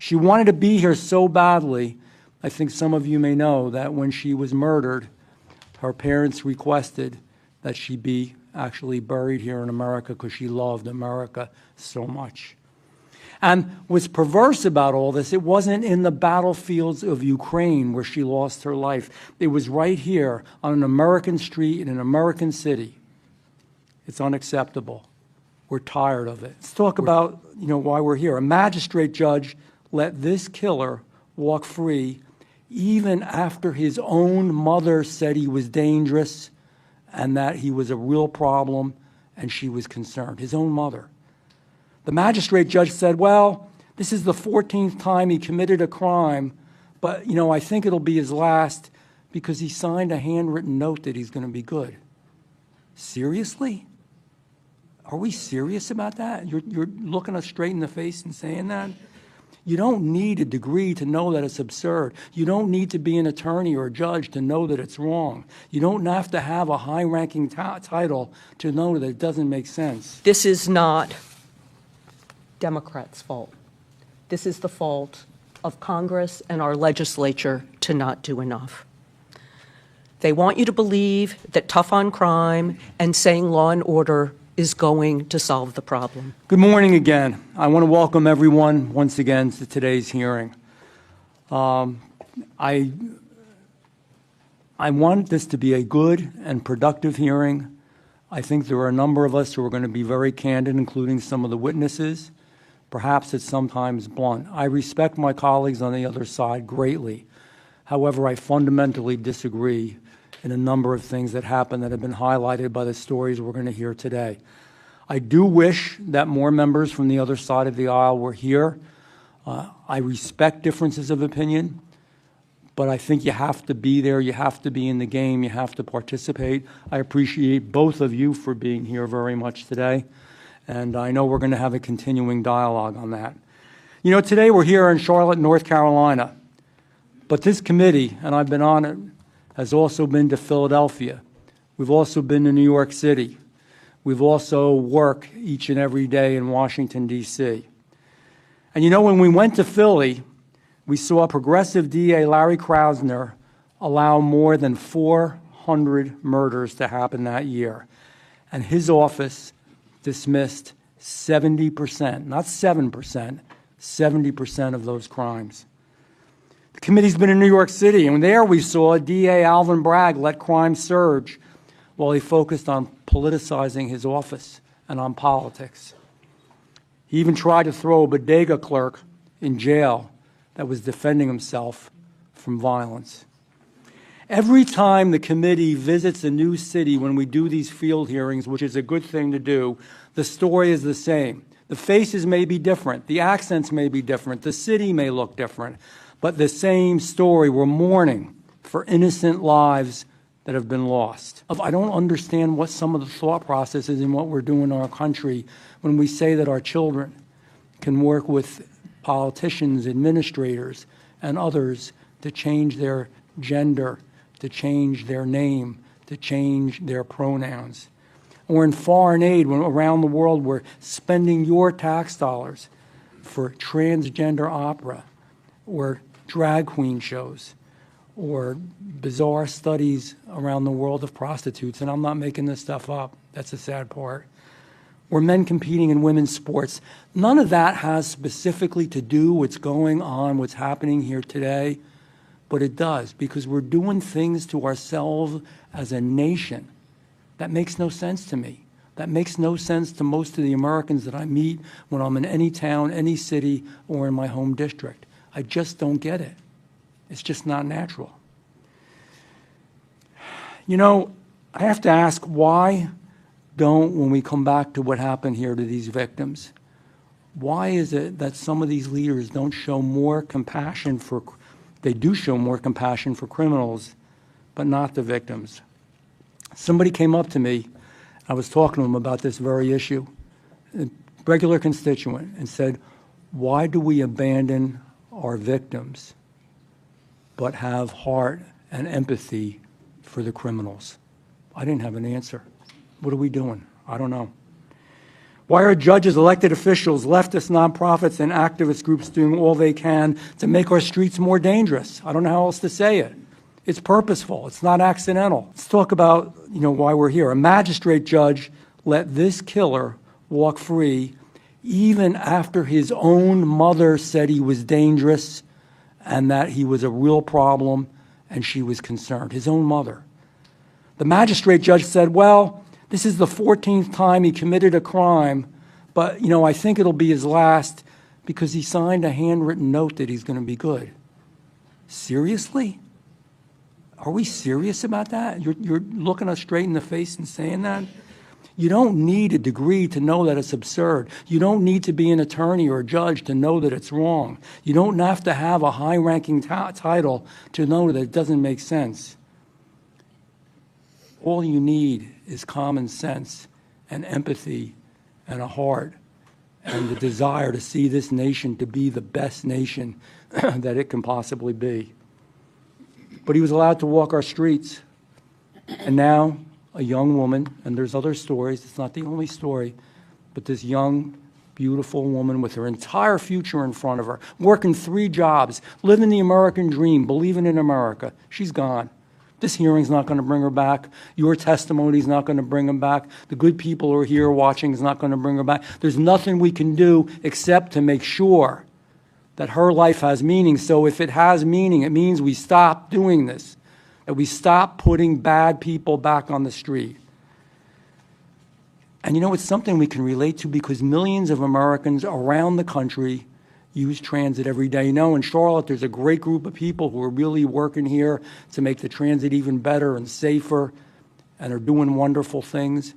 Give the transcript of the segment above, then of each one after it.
She wanted to be here so badly, I think some of you may know, that when she was murdered, her parents requested that she be actually buried here in America because she loved America so much. And what's perverse about all this, it wasn't in the battlefields of Ukraine where she lost her life. It was right here on an American street in an American city. It's unacceptable. We're tired of it. Let's talk about, why we're here. A magistrate judge let this killer walk free even after his own mother said he was dangerous and that he was a real problem and she was concerned. His own mother. The magistrate judge said, well, this is the 14th time he committed a crime, but, I think it'll be his last because he signed a handwritten note that he's going to be good. Seriously? Are we serious about that? You're looking us straight in the face and saying that? You don't need a degree to know that it's absurd. You don't need to be an attorney or a judge to know that it's wrong. You don't have to have a high-ranking title to know that it doesn't make sense. This is not Democrats' fault. This is the fault of Congress and our legislature to not do enough. They want you to believe that tough on crime and saying law and order is going to solve the problem. Good morning again. I want to welcome everyone once again to today's hearing. I want this to be a good and productive hearing. I think there are a number of us who are going to be very candid, including some of the witnesses. Perhaps it's sometimes blunt. I respect my colleagues on the other side greatly. However, I fundamentally disagree in a number of things that happen that have been highlighted by the stories we're going to hear today. I do wish that more members from the other side of the aisle were here. I respect differences of opinion, but I think you have to be there, you have to be in the game, you have to participate. I appreciate both of you for being here very much today, and I know we're going to have a continuing dialogue on that. Today we're here in Charlotte, North Carolina, but this committee, and I've been on it, has also been to Philadelphia. We've also been to New York City. We've also worked each and every day in Washington, D.C. And when we went to Philly, we saw progressive DA Larry Krasner allow more than 400 murders to happen that year. And his office dismissed 70%, not 7%, 70% of those crimes. The committee's been in New York City, and there we saw DA Alvin Bragg let crime surge while he focused on politicizing his office and on politics. He even tried to throw a bodega clerk in jail that was defending himself from violence. Every time the committee visits a new city when we do these field hearings, which is a good thing to do, the story is the same. The faces may be different, the accents may be different, the city may look different, but the same story. We're mourning for innocent lives that have been lost. I don't understand what some of the thought process is in what we're doing in our country when we say that our children can work with politicians, administrators, and others to change their gender, to change their name, to change their pronouns. Or in foreign aid, when around the world we're spending your tax dollars for transgender opera, or drag queen shows, or bizarre studies around the world of prostitutes, and I'm not making this stuff up, that's the sad part, or men competing in women's sports. None of that has specifically to do what's going on, what's happening here today, but it does, because we're doing things to ourselves as a nation that makes no sense to me. That makes no sense to most of the Americans that I meet when I'm in any town, any city, or in my home district. I just don't get it. It's just not natural. I have to ask, why don't, when we come back to what happened here to these victims, why is it that some of these leaders don't show more compassion they do show more compassion for criminals, but not the victims? Somebody came up to me, I was talking to them about this very issue, a regular constituent, and said, why do we abandon our victims but have heart and empathy for the criminals? I didn't have an answer. What are we doing? I don't know. Why are judges, elected officials, leftist nonprofits, and activist groups doing all they can to make our streets more dangerous? I don't know how else to say it. It's purposeful. It's not accidental. Let's talk about, why we're here. A magistrate judge let this killer walk free even after his own mother said he was dangerous and that he was a real problem and she was concerned. His own mother. The magistrate judge said, well, this is the 14th time he committed a crime, but, I think it'll be his last because he signed a handwritten note that he's going to be good. Seriously? Are we serious about that? You're looking us straight in the face and saying that? You don't need a degree to know that it's absurd. You don't need to be an attorney or a judge to know that it's wrong. You don't have to have a high-ranking title to know that it doesn't make sense. All you need is common sense and empathy and a heart and the desire to see this nation to be the best nation that it can possibly be. But he was allowed to walk our streets. And now a young woman, and there's other stories, it's not the only story, but this young, beautiful woman with her entire future in front of her, working 3 jobs, living the American dream, believing in America. She's gone. This hearing's not going to bring her back. Your testimony's not going to bring her back. The good people who are here watching is not going to bring her back. There's nothing we can do except to make sure that her life has meaning. So if it has meaning, it means we stop doing this, that we stop putting bad people back on the street. And it's something we can relate to because millions of Americans around the country use transit every day. In Charlotte, there's a great group of people who are really working here to make the transit even better and safer and are doing wonderful things.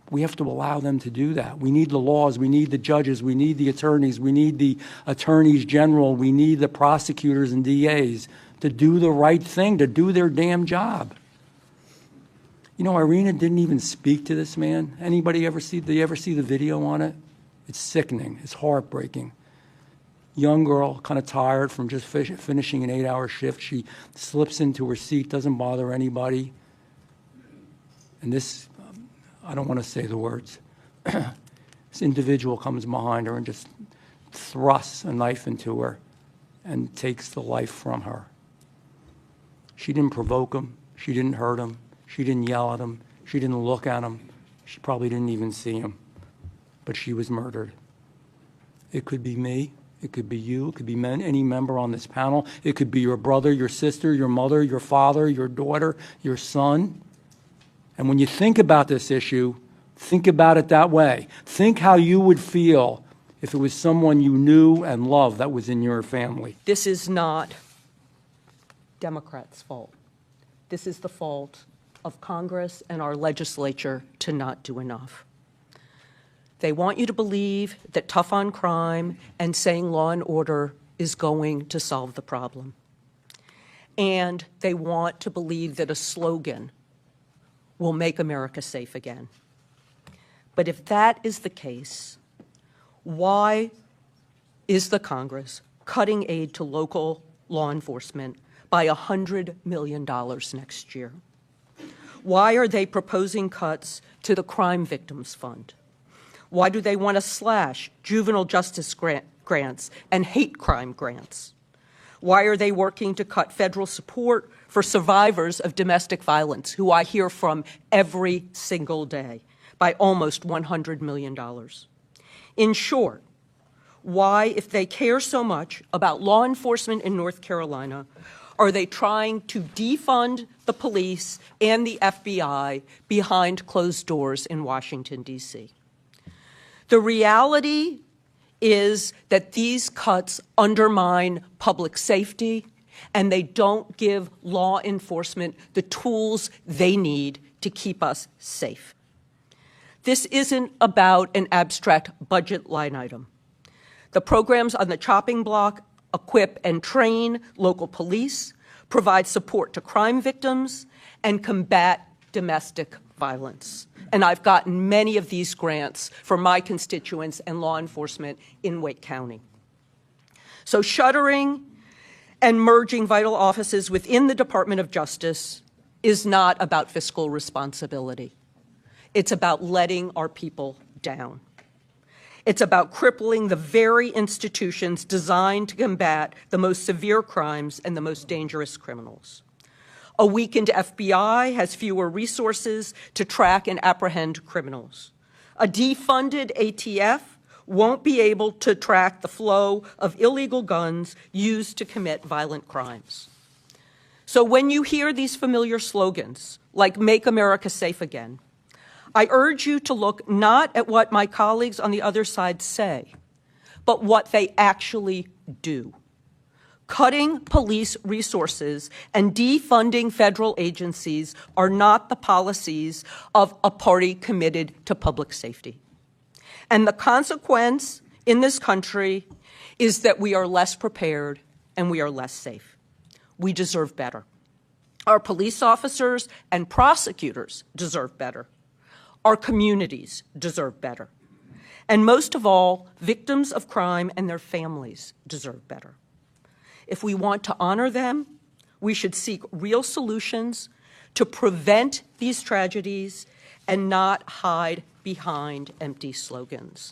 We have to allow them to do that. We need the laws. We need the judges. We need the attorneys. We need the attorneys general. We need the prosecutors and DAs to do the right thing, to do their damn job. Iryna didn't even speak to this man. Anybody ever see the video on it? It's sickening. It's heartbreaking. Young girl, kind of tired from just finishing an 8-hour shift. She slips into her seat, doesn't bother anybody. And this, I don't want to say the words. This individual comes behind her and just thrusts a knife into her and takes the life from her. She didn't provoke him. She didn't hurt him. She didn't yell at him. She didn't look at him. She probably didn't even see him. But she was murdered. It could be me. It could be you. It could be any member on this panel. It could be your brother, your sister, your mother, your father, your daughter, your son. And when you think about this issue, think about it that way. Think how you would feel if it was someone you knew and loved that was in your family. This is not Democrats' fault. This is the fault of Congress and our legislature to not do enough. They want you to believe that tough on crime and saying law and order is going to solve the problem. And they want to believe that a slogan will make America safe again. But if that is the case, why is the Congress cutting aid to local law enforcement by $100 million next year? Why are they proposing cuts to the Crime Victims Fund? Why do they want to slash juvenile justice grants and hate crime grants? Why are they working to cut federal support for survivors of domestic violence, who I hear from every single day, by almost $100 million? In short, why, if they care so much about law enforcement in North Carolina, are they trying to defund the police and the FBI behind closed doors in Washington, D.C.? The reality is that these cuts undermine public safety, and they don't give law enforcement the tools they need to keep us safe. This isn't about an abstract budget line item. The programs on the chopping block equip and train local police, provide support to crime victims, and combat domestic violence. And I've gotten many of these grants from my constituents and law enforcement in Wake County. So shuttering and merging vital offices within the Department of Justice is not about fiscal responsibility. It's about letting our people down. It's about crippling the very institutions designed to combat the most severe crimes and the most dangerous criminals. A weakened FBI has fewer resources to track and apprehend criminals. A defunded ATF won't be able to track the flow of illegal guns used to commit violent crimes. So when you hear these familiar slogans, like "Make America Safe Again," I urge you to look not at what my colleagues on the other side say, but what they actually do. Cutting police resources and defunding federal agencies are not the policies of a party committed to public safety. And the consequence in this country is that we are less prepared and we are less safe. We deserve better. Our police officers and prosecutors deserve better. Our communities deserve better. And most of all, victims of crime and their families deserve better. If we want to honor them, we should seek real solutions to prevent these tragedies and not hide behind empty slogans.